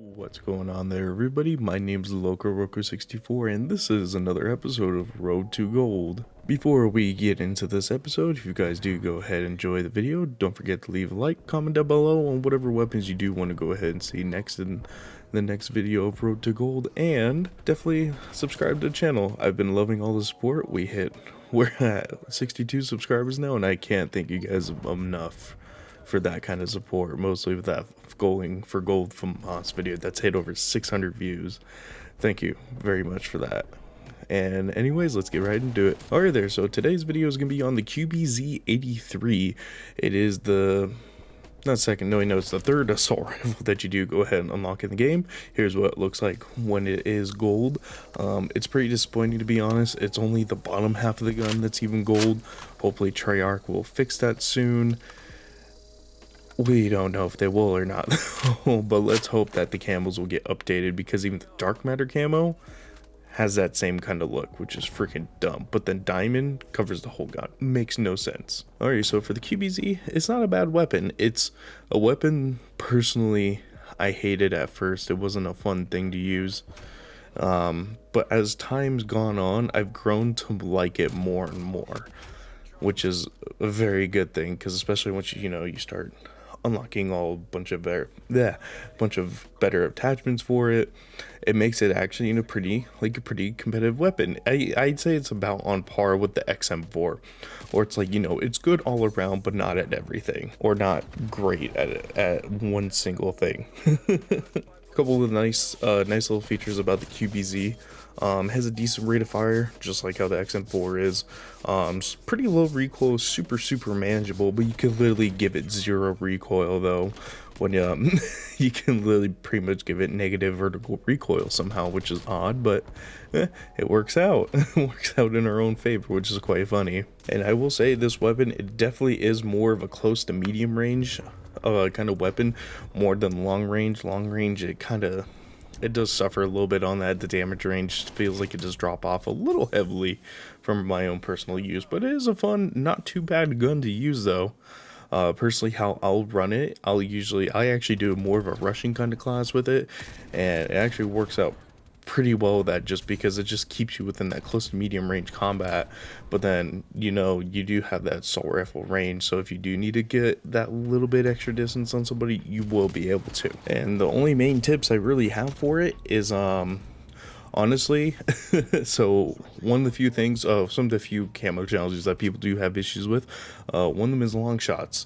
What's going on there, everybody? My name's LocoRoco64 and this is another episode of Road to Gold. Before we get into this episode, if you guys do go ahead and enjoy the video, don't forget to leave a like, comment down below on whatever weapons you do want to go ahead and see next in the next video of Road to Gold, and definitely subscribe to the channel. I've been loving all the support. We're at 62 subscribers now, and I can't thank you guys enough for that kind of support, mostly with that going for gold from Moss video that's hit over 600 views. Thank you very much for that. And anyways, let's get right into it. Alright there, so today's video is going to be on the QBZ-83. It is the it's the third assault rifle that you do go ahead and unlock in the game. Here's what it looks like when it is gold. It's pretty disappointing, to be honest. It's only the bottom half of the gun that's even gold. Hopefully Treyarch will fix that soon. We don't know if they will or not, but let's hope that the camos will get updated, because even the dark matter camo has that same kind of look, which is freaking dumb. But then diamond covers the whole gun. Makes no sense. Alright, so for the QBZ, it's not a bad weapon. It's a weapon, personally, I hated at first. It wasn't a fun thing to use. But as time's gone on, I've grown to like it more and more, which is a very good thing, because especially once you start unlocking a bunch of better attachments for it, it makes it actually a pretty competitive weapon. I'd say it's about on par with the XM4, or it's it's good all around, but not at everything, or not great at one single thing. A couple of nice little features about the QBZ. Has a decent rate of fire, just like how the XM4 is. Pretty low recoil, super manageable, but you can literally give it zero recoil though. When you can literally pretty much give it negative vertical recoil somehow, which is odd, but it works out. It works out in our own favor, which is quite funny. And I will say, this weapon, it definitely is more of a close to medium range kind of weapon, more than long range. Long range, it does suffer a little bit on that. The damage range feels like it does drop off a little heavily from my own personal use, but it is a fun, not too bad gun to use though. Personally, how I'll run it, I actually do more of a rushing kind of class with it, and it actually works out pretty well with that, just because it just keeps you within that close to medium range combat. But then you do have that assault rifle range, so if you do need to get that little bit extra distance on somebody, you will be able to. And the only main tips I really have for it is honestly, so one of the few things, some of the few camo challenges that people do have issues with, one of them is long shots.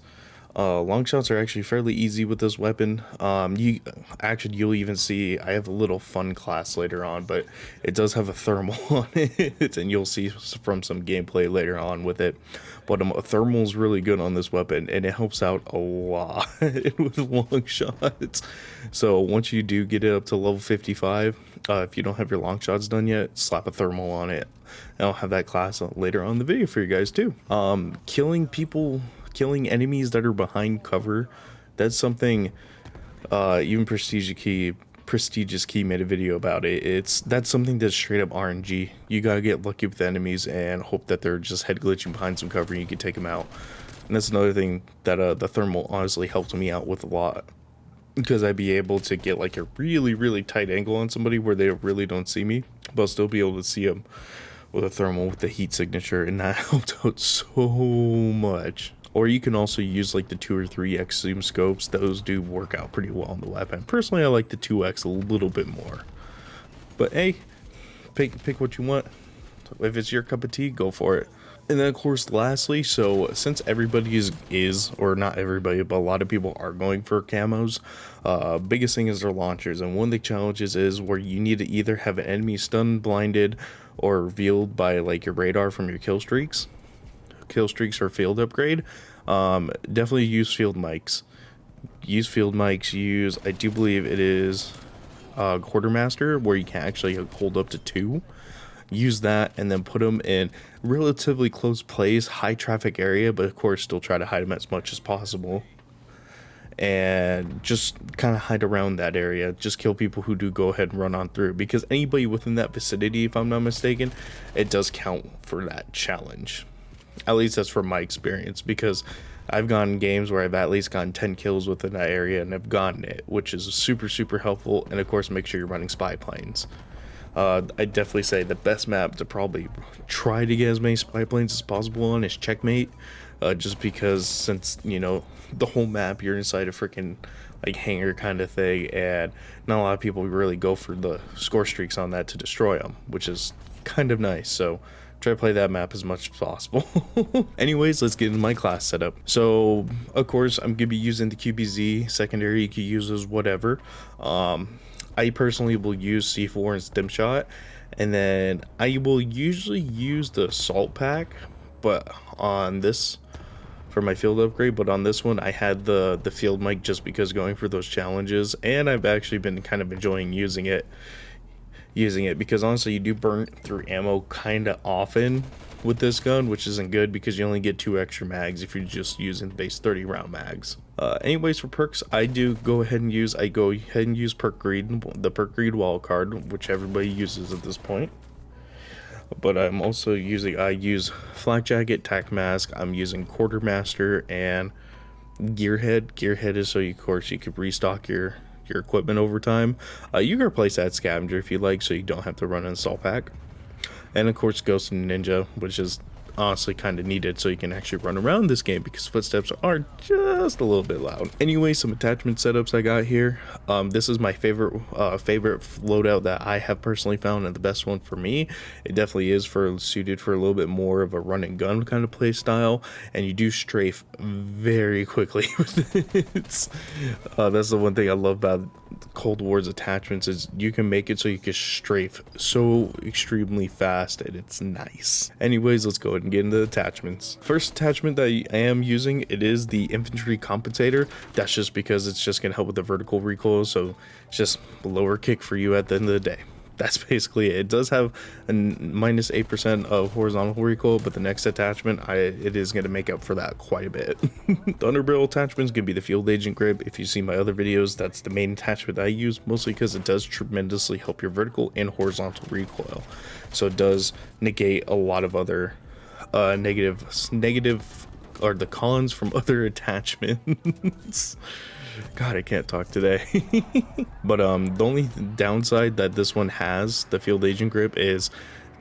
Long shots are actually fairly easy with this weapon. You'll even see, I have a little fun class later on, but it does have a thermal on it, and you'll see from some gameplay later on with it. But a thermal is really good on this weapon, and it helps out a lot with long shots. So once you do get it up to level 55, if you don't have your long shots done yet, slap a thermal on it. And I'll have that class later on in the video for you guys too. Killing enemies that are behind cover, that's something even Prestigious Key made a video about it. That's something that's straight up RNG. You gotta get lucky with the enemies and hope that they're just head glitching behind some cover and you can take them out. And that's another thing that the thermal honestly helped me out with a lot, because I'd be able to get like a really tight angle on somebody where they really don't see me, but I'll still be able to see them with a thermal with the heat signature, and that helped out so much. Or you can also use like the 2 or 3x zoom scopes. Those do work out pretty well on the weapon. Personally, I like the 2x a little bit more. But hey, pick what you want. If it's your cup of tea, go for it. And then of course, lastly, so since everybody is or not everybody, but a lot of people are going for camos, biggest thing is their launchers. And one of the challenges is where you need to either have an enemy stunned, blinded, or revealed by like your radar from your kill streaks or field upgrade. Definitely use field mics. I do believe it is quartermaster, where you can actually hold up to 2. Use that and then put them in relatively close place, high traffic area, but of course still try to hide them as much as possible, and just kind of hide around that area. Just kill people who do go ahead and run on through, because anybody within that vicinity, if I'm not mistaken, it does count for that challenge. At least that's from my experience, because I've gone games where I've at least gotten 10 kills within that area and I've gotten it, which is super helpful. And of course, make sure you're running spy planes. I definitely say the best map to probably try to get as many spy planes as possible on is Checkmate, just because since, you know, the whole map you're inside a freaking like hangar kind of thing, and not a lot of people really go for the score streaks on that to destroy them, which is kind of nice. So try to play that map as much as possible. Anyways, let's get into my class setup. So of course I'm gonna be using the QBZ secondary. You can use those whatever. I personally will use C4 and stim shot, and then I will usually use the assault pack, but on this for my field upgrade, but on this one I had the field mic just because going for those challenges, and I've actually been kind of enjoying using it because honestly you do burn through ammo kind of often with this gun, which isn't good because you only get 2 extra mags if you're just using base 30 round mags. Anyways, for perks, I go ahead and use perk greed, the perk greed wild card, which everybody uses at this point. But I'm also I use flak jacket, tac mask, I'm using quartermaster and gearhead. Gearhead is so of course you could restock your equipment over time. You can replace that scavenger if you like, so you don't have to run an assault pack. And of course Ghost and Ninja, which is honestly kind of needed so you can actually run around this game because footsteps are just a little bit loud. Anyway, some attachment setups I got here. This is my favorite loadout that I have personally found, and the best one for me. It definitely is suited for a little bit more of a run and gun kind of play style, and you do strafe very quickly with it. That's the one thing I love about Cold War's attachments, is you can make it so you can strafe so extremely fast, and it's nice. Anyways, let's go ahead and get into the attachments. First attachment that I am using, it is the infantry compensator. That's just because it's just gonna help with the vertical recoil, so it's just a lower kick for you at the end of the day. That's basically it. It does have a minus 8% of horizontal recoil, but the next attachment, it is going to make up for that quite a bit. The underbarrel attachment is going to be the field agent grip. If you see my other videos, that's the main attachment I use, mostly because it does tremendously help your vertical and horizontal recoil. So it does negate a lot of other negative or the cons from other attachments. God, I can't talk today. But the only downside that this one has, the field agent grip, is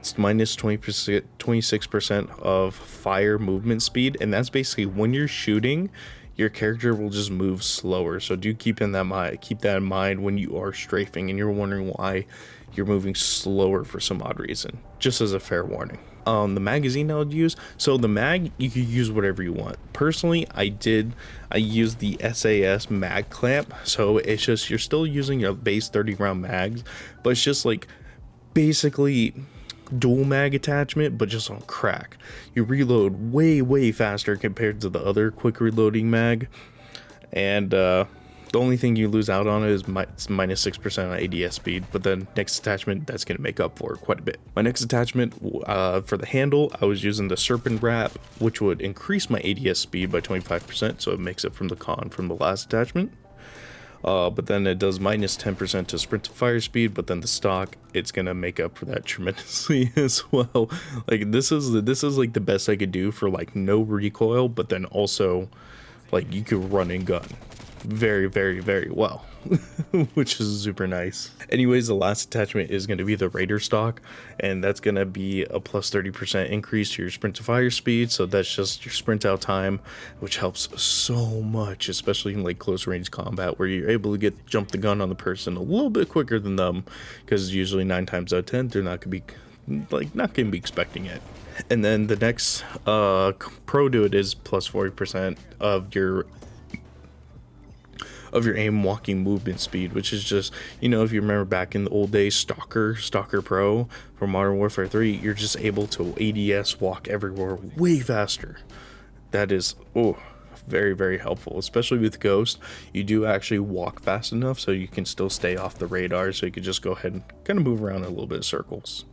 it's minus 26% of fire movement speed, and that's basically when you're shooting, your character will just move slower. So do keep that in mind when you are strafing and you're wondering why you're moving slower for some odd reason, just as a fair warning. The magazine I would use, so the mag, you could use whatever you want. Personally, I used the SAS mag clamp, so it's just, you're still using your base 30 round mags, but it's just like basically dual mag attachment, but just on crack. You reload way faster compared to the other quick reloading mag, and the only thing you lose out on is minus 6% on ADS speed, but then next attachment, that's going to make up for it quite a bit. My next attachment, for the handle, I was using the Serpent Wrap, which would increase my ADS speed by 25%, so it makes up from the con from the last attachment. But then it does minus 10% to sprint to fire speed, but then the stock, it's going to make up for that tremendously as well. Like this is like the best I could do for like no recoil, but then also like you could run and gun very well, which is super nice. Anyways, the last attachment is going to be the Raider stock, and that's going to be a plus 30% increase to your sprint to fire speed, so that's just your sprint out time, which helps so much, especially in like close range combat where you're able to jump the gun on the person a little bit quicker than them, because usually 9 times out of 10 they're not going to be expecting it. And then the next pro to it is plus 40% of your aim walking movement speed, which is just, you know, if you remember back in the old days, Stalker Pro for Modern Warfare 3, you're just able to ADS walk everywhere way faster. That is very helpful, especially with Ghost. You do actually walk fast enough so you can still stay off the radar, so you could just go ahead and kind of move around in a little bit of circles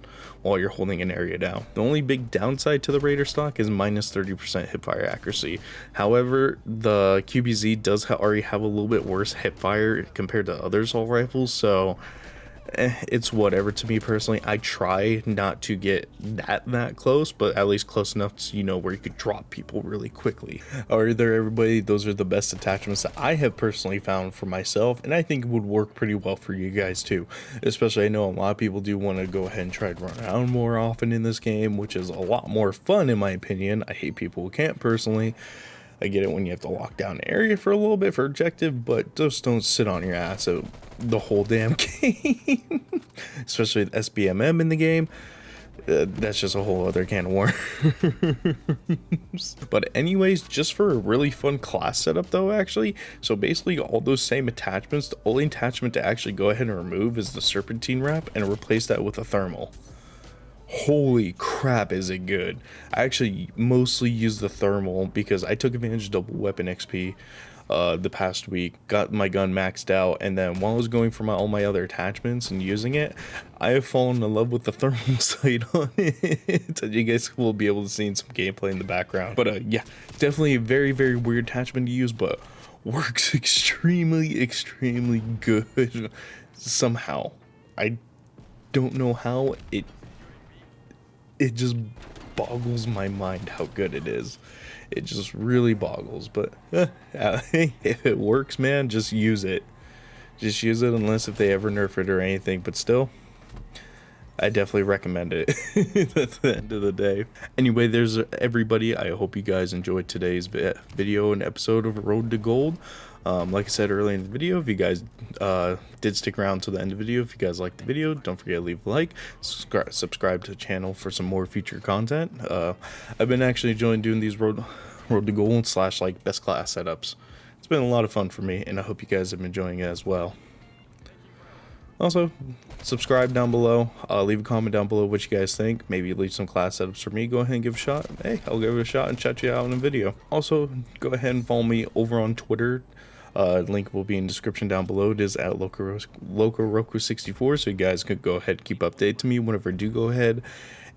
while you're holding an area down. The only big downside to the Raider stock is minus 30% hipfire accuracy. However, the QBZ does already have a little bit worse hipfire compared to other assault rifles, so it's whatever to me personally. I try not to get that close, but at least close enough to, you know, where you could drop people really quickly. Alright there everybody, those are the best attachments that I have personally found for myself, and I think it would work pretty well for you guys too. Especially I know a lot of people do want to go ahead and try to run around more often in this game, which is a lot more fun in my opinion. I hate people who can't personally. I get it when you have to lock down an area for a little bit for objective, but just don't sit on your ass the whole damn game. Especially with SBMM in the game. That's just a whole other can of worms. But anyways, just for a really fun class setup though, actually. So basically all those same attachments, the only attachment to actually go ahead and remove is the serpentine wrap and replace that with a thermal. Holy crap, is it good. I actually mostly use the thermal because I took advantage of double weapon XP the past week, got my gun maxed out, and then while I was going for all my other attachments and using it, I have fallen in love with the thermal sight on it. You guys will be able to see in some gameplay in the background. But yeah, definitely a very weird attachment to use, but works extremely good somehow. I don't know how. It just boggles my mind how good it is. It just really boggles, but if it works, man, just use it. Just use it, unless if they ever nerf it or anything, but still, I definitely recommend it at the end of the day. Anyway, there's everybody. I hope you guys enjoyed today's video and episode of Road to Gold. Like I said earlier in the video, if you guys did stick around to the end of the video, if you guys liked the video, don't forget to leave a like, subscribe to the channel for some more future content. I've been actually enjoying doing these Road to Gold / like best class setups. It's been a lot of fun for me, and I hope you guys have been enjoying it as well. Also, subscribe down below, leave a comment down below what you guys think, maybe leave some class setups for me, go ahead and give a shot. Hey, I'll give it a shot and chat you out in a video. Also, go ahead and follow me over on Twitter. Link will be in the description down below. It is at LocoRoku64, so you guys could go ahead and keep updated to me whenever I do go ahead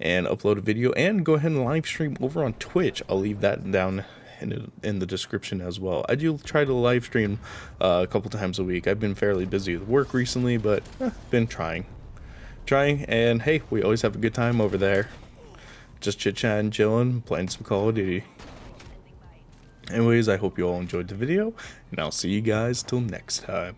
and upload a video, and go ahead and live stream over on Twitch. I'll leave that down in the description as well. I do try to live stream a couple times a week. I've been fairly busy with work recently, but been trying, and hey, we always have a good time over there, just chit-chatting, chilling, playing some Call of Duty. Anyways, I hope you all enjoyed the video, and I'll see you guys till next time.